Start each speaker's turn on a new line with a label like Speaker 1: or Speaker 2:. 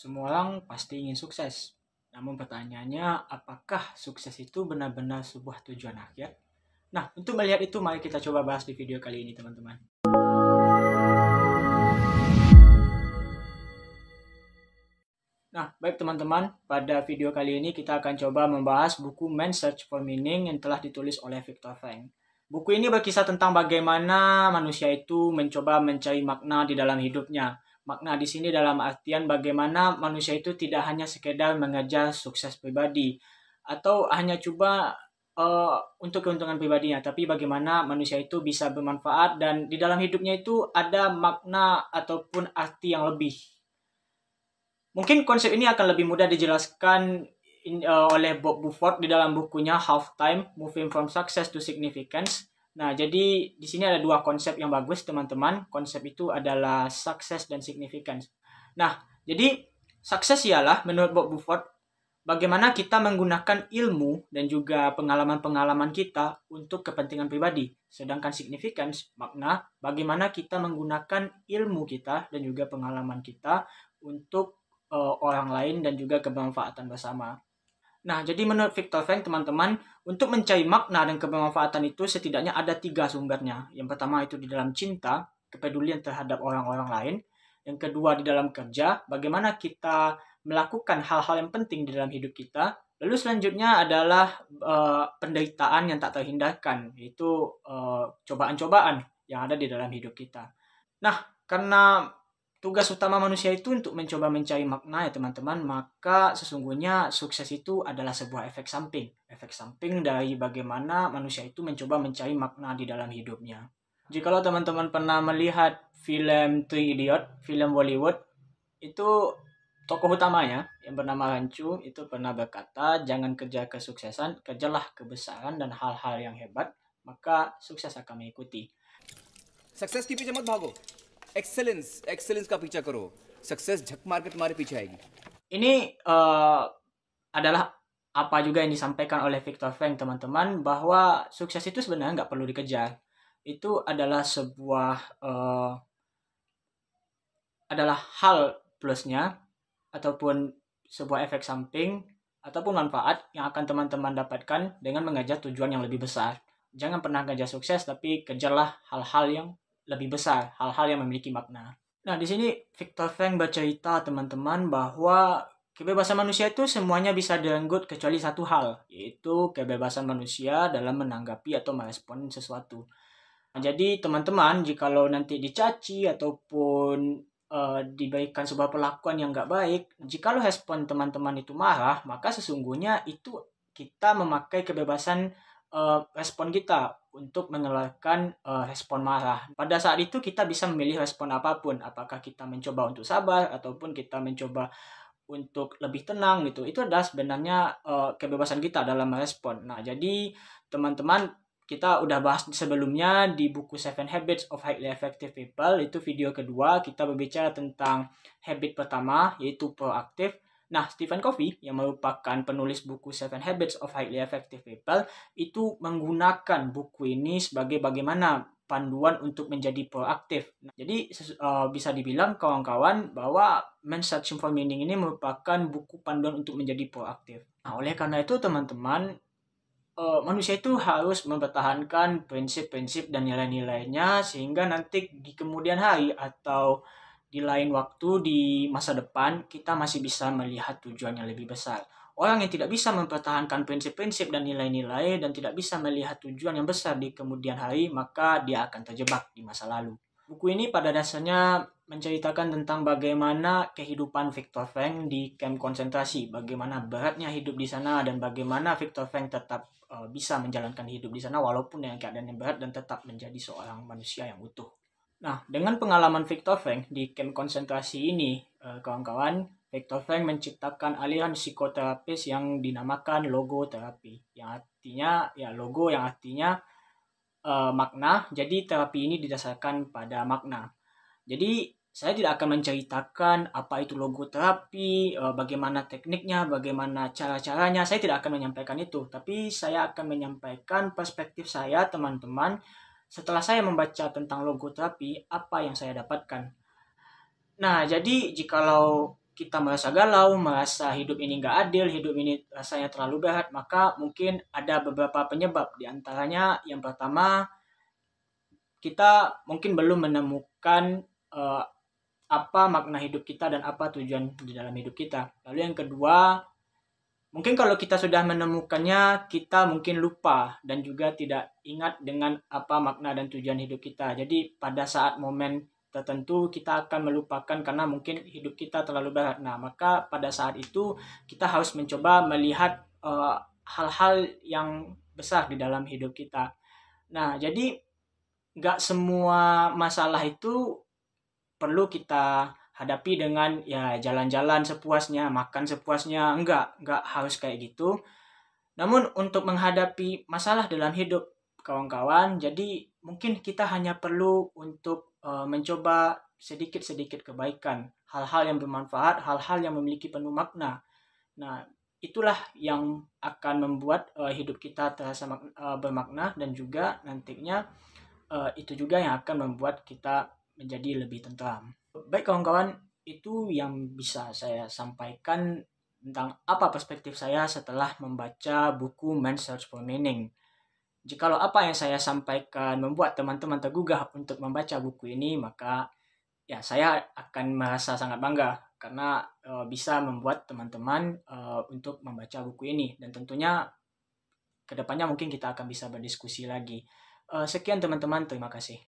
Speaker 1: Semua orang pasti ingin sukses. Namun pertanyaannya, apakah sukses itu benar-benar sebuah tujuan akhir? Nah, untuk melihat itu, mari kita coba bahas di video kali ini, teman-teman. Nah, baik teman-teman, pada video kali ini kita akan coba membahas buku Man's Search for Meaning yang telah ditulis oleh Viktor Frankl. Buku ini berkisah tentang bagaimana manusia itu mencoba mencari makna di dalam hidupnya. Makna di sini dalam artian bagaimana manusia itu tidak hanya sekedar mengejar sukses pribadi atau hanya coba untuk keuntungan pribadinya, tapi bagaimana manusia itu bisa bermanfaat dan di dalam hidupnya itu ada makna ataupun arti yang lebih. Mungkin konsep ini akan lebih mudah dijelaskan oleh Bob Buford di dalam bukunya Halftime, Moving from Success to Significance. Nah, jadi di sini ada dua konsep yang bagus, teman-teman. Konsep itu adalah success dan significance. Nah, jadi sukses ialah menurut Bob Buford bagaimana kita menggunakan ilmu dan juga pengalaman-pengalaman kita untuk kepentingan pribadi. Sedangkan significance, makna, bagaimana kita menggunakan ilmu kita dan juga pengalaman kita untuk orang lain dan juga kebermanfaatan bersama. Nah, jadi menurut Viktor Frankl, teman-teman, untuk mencari makna dan kebermanfaatan itu setidaknya ada 3 sumbernya. Yang pertama itu di dalam cinta, kepedulian terhadap orang-orang lain. Yang kedua di dalam kerja, bagaimana kita melakukan hal-hal yang penting di dalam hidup kita. Lalu selanjutnya adalah penderitaan yang tak terhindarkan, yaitu cobaan-cobaan yang ada di dalam hidup kita. Nah, karena tugas utama manusia itu untuk mencoba mencari makna ya teman-teman, maka sesungguhnya sukses itu adalah sebuah efek samping. Efek samping dari bagaimana manusia itu mencoba mencari makna di dalam hidupnya. Jikalau teman-teman pernah melihat film Three Idiot, film Bollywood, itu tokoh utamanya yang bernama Ranchu itu pernah berkata, jangan kejar kesuksesan, kejarlah kebesaran dan hal-hal yang hebat, maka sukses akan mengikuti.
Speaker 2: Success के पीछे मत भागो, एक्सेलेंस का पीछा करो. सक्सेस झक मार के तुम्हारे पीछे आएगी.
Speaker 1: Ini adalah apa juga yang disampaikan oleh Viktor Frankl, teman-teman, bahwa sukses itu sebenarnya nggak perlu dikejar. Itu adalah sebuah adalah hal plusnya ataupun sebuah efek samping ataupun manfaat yang akan teman-teman dapatkan dengan mengejar tujuan yang lebih besar. Jangan pernah kejar sukses, tapi kejarlah hal-hal yang lebih besar, hal-hal yang memiliki makna. Nah, di sini Viktor Frankl bercerita, teman-teman, bahwa kebebasan manusia itu semuanya bisa direnggut kecuali satu hal, yaitu kebebasan manusia dalam menanggapi atau merespon sesuatu. Nah, jadi teman-teman, jikalau nanti dicaci ataupun diberikan sebuah perlakuan yang nggak baik, jikalau respon teman-teman itu marah, maka sesungguhnya itu kita memakai kebebasan respon kita untuk mengeluarkan respon marah. Pada saat itu kita bisa memilih respon apapun, apakah kita mencoba untuk sabar ataupun kita mencoba untuk lebih tenang gitu. Itu adalah sebenarnya kebebasan kita dalam merespon. Nah, jadi teman-teman, kita udah bahas sebelumnya di buku 7 Habits of Highly Effective People, itu video kedua, kita berbicara tentang habit pertama, yaitu proaktif. Nah, Stephen Covey, yang merupakan penulis buku 7 Habits of Highly Effective People, itu menggunakan buku ini sebagai bagaimana panduan untuk menjadi proaktif. Nah, jadi bisa dibilang kawan-kawan bahwa Man's Searching for Meaning ini merupakan buku panduan untuk menjadi proaktif. Nah, oleh karena itu teman-teman, manusia itu harus mempertahankan prinsip-prinsip dan nilai-nilainya sehingga nanti di kemudian hari atau di lain waktu di masa depan kita masih bisa melihat tujuan yang lebih besar. Orang yang tidak bisa mempertahankan prinsip-prinsip dan nilai-nilai dan tidak bisa melihat tujuan yang besar di kemudian hari, maka dia akan terjebak di masa lalu. Buku ini pada dasarnya menceritakan tentang bagaimana kehidupan Viktor Frankl di kamp konsentrasi, bagaimana beratnya hidup di sana dan bagaimana Viktor Frankl tetap bisa menjalankan hidup di sana walaupun dengan keadaan yang berat dan tetap menjadi seorang manusia yang utuh. Nah, dengan pengalaman Viktor Frankl di kamp konsentrasi ini, kawan-kawan, Viktor Frankl menciptakan aliran psikoterapis yang dinamakan logoterapi, yang artinya logo yang artinya makna. Jadi terapi ini didasarkan pada makna. Jadi saya tidak akan menceritakan apa itu logoterapi, bagaimana tekniknya, bagaimana cara-caranya. Saya tidak akan menyampaikan itu, tapi saya akan menyampaikan perspektif saya, teman-teman, setelah saya membaca tentang logoterapi, apa yang saya dapatkan. Nah, jadi jikalau kita merasa galau, merasa hidup ini nggak adil, hidup ini rasanya terlalu berat, maka mungkin ada beberapa penyebab. Di antaranya yang pertama, kita mungkin belum menemukan apa makna hidup kita dan apa tujuan di dalam hidup kita. Lalu yang kedua, mungkin kalau kita sudah menemukannya, kita mungkin lupa dan juga tidak ingat dengan apa makna dan tujuan hidup kita. Jadi pada saat momen tertentu kita akan melupakan karena mungkin hidup kita terlalu berat. Nah, maka pada saat itu kita harus mencoba melihat hal-hal yang besar di dalam hidup kita. Nah, jadi nggak semua masalah itu perlu kita hadapi dengan ya jalan-jalan sepuasnya, makan sepuasnya, enggak harus kayak gitu. Namun untuk menghadapi masalah dalam hidup kawan-kawan, jadi mungkin kita hanya perlu untuk mencoba sedikit-sedikit kebaikan, hal-hal yang bermanfaat, hal-hal yang memiliki penuh makna. Nah, itulah yang akan membuat hidup kita terasa bermakna dan juga nantinya itu juga yang akan membuat kita menjadi lebih tentram. Baik kawan-kawan, itu yang bisa saya sampaikan tentang apa perspektif saya setelah membaca buku Man's Search for Meaning. Jikalau apa yang saya sampaikan membuat teman-teman tergugah untuk membaca buku ini, maka ya saya akan merasa sangat bangga karena bisa membuat teman-teman untuk membaca buku ini. Dan tentunya kedepannya mungkin kita akan bisa berdiskusi lagi. Sekian teman-teman, terima kasih.